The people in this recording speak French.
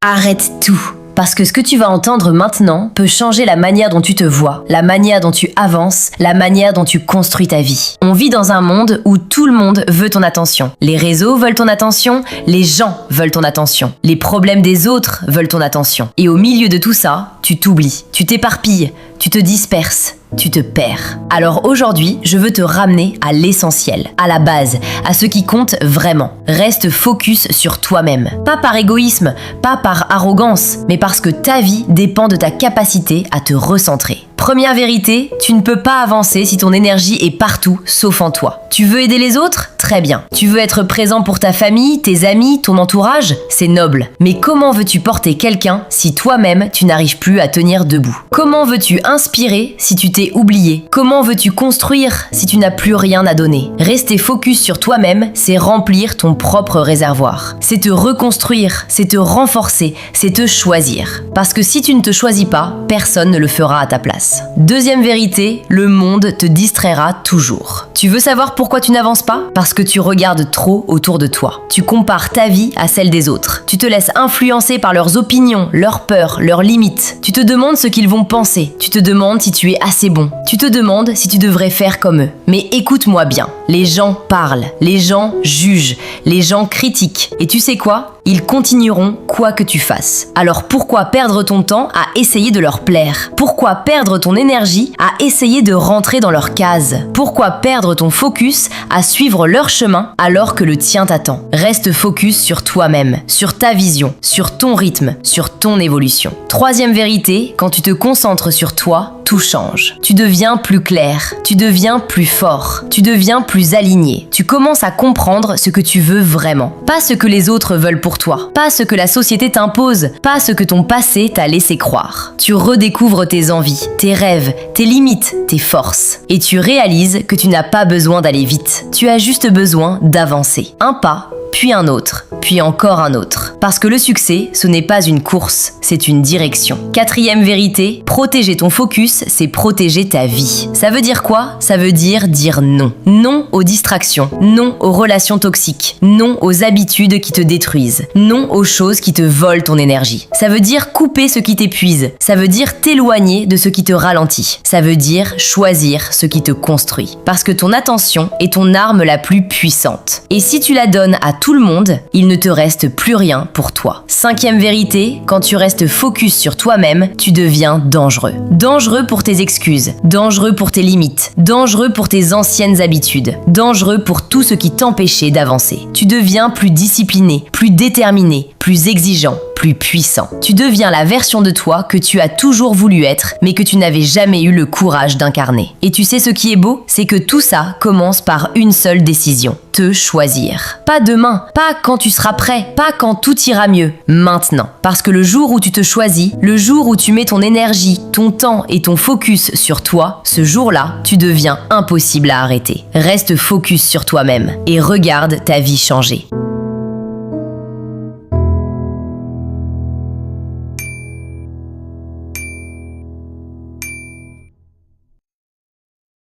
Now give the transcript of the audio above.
Arrête tout. Parce que ce que tu vas entendre maintenant peut changer la manière dont tu te vois, la manière dont tu avances, la manière dont tu construis ta vie. On vit dans un monde où tout le monde veut ton attention. Les réseaux veulent ton attention, les gens veulent ton attention, les problèmes des autres veulent ton attention. Et au milieu de tout ça, tu t'oublies, tu t'éparpilles, tu te disperses. Tu te perds. Alors aujourd'hui, je veux te ramener à l'essentiel, à la base, à ce qui compte vraiment. Reste focus sur toi-même. Pas par égoïsme, pas par arrogance, mais parce que ta vie dépend de ta capacité à te recentrer. Première vérité, tu ne peux pas avancer si ton énergie est partout sauf en toi. Tu veux aider les autres? Très bien. Tu veux être présent pour ta famille, tes amis, ton entourage? C'est noble. Mais comment veux-tu porter quelqu'un si toi-même tu n'arrives plus à tenir debout? Comment veux-tu inspirer si tu t'es oublié? Comment veux-tu construire si tu n'as plus rien à donner? Rester focus sur toi-même, c'est remplir ton propre réservoir. C'est te reconstruire, c'est te renforcer, c'est te choisir. Parce que si tu ne te choisis pas, personne ne le fera à ta place. Deuxième vérité, le monde te distraira toujours. Tu veux savoir pourquoi tu n'avances pas? Parce que tu regardes trop autour de toi. Tu compares ta vie à celle des autres. Tu te laisses influencer par leurs opinions, leurs peurs, leurs limites. Tu te demandes ce qu'ils vont penser. Tu te demandes si tu es assez bon. Tu te demandes si tu devrais faire comme eux. Mais écoute-moi bien. Les gens parlent, les gens jugent, les gens critiquent. Et tu sais quoi? Ils continueront quoi que tu fasses. Alors pourquoi perdre ton temps à essayer de leur plaire? Pourquoi perdre ton énergie à essayer de rentrer dans leur case? Pourquoi perdre ton focus à suivre leur chemin alors que le tien t'attend? Reste focus sur toi-même, sur ta vision, sur ton rythme, sur ton évolution. Troisième vérité, quand tu te concentres sur toi, tout change. Tu deviens plus clair, tu deviens plus fort, tu deviens plus aligné. Tu commences à comprendre ce que tu veux vraiment. Pas ce que les autres veulent pour toi, pas ce que la société t'impose, pas ce que ton passé t'a laissé croire. Tu redécouvres tes envies, tes rêves, tes limites, tes forces. Et tu réalises que tu n'as pas besoin d'aller vite. Tu as juste besoin d'avancer. Un pas, puis un autre, puis encore un autre. Parce que le succès, ce n'est pas une course, c'est une direction. Quatrième vérité, protéger ton focus, c'est protéger ta vie. Ça veut dire quoi? Ça veut dire non. Non aux distractions, non aux relations toxiques, non aux habitudes qui te détruisent, non aux choses qui te volent ton énergie. Ça veut dire couper ce qui t'épuise, ça veut dire t'éloigner de ce qui te ralentit. Ça veut dire choisir ce qui te construit. Parce que ton attention est ton arme la plus puissante. Et si tu la donnes à tout le monde, il ne te reste plus rien pour toi. Cinquième vérité, quand tu restes focus sur toi-même, tu deviens dangereux. Dangereux pour tes excuses, dangereux pour tes limites, dangereux pour tes anciennes habitudes, dangereux pour tout ce qui t'empêchait d'avancer. Tu deviens plus discipliné, plus déterminé, plus exigeant, plus puissant. Tu deviens la version de toi que tu as toujours voulu être, mais que tu n'avais jamais eu le courage d'incarner. Et tu sais ce qui est beau? C'est que tout ça commence par une seule décision. Te choisir. Pas demain, pas quand tu seras prêt, pas quand tout ira mieux. Maintenant. Parce que le jour où tu te choisis, le jour où tu mets ton énergie, ton temps et ton focus sur toi, ce jour-là, tu deviens impossible à arrêter. Reste focus sur toi-même et regarde ta vie changer.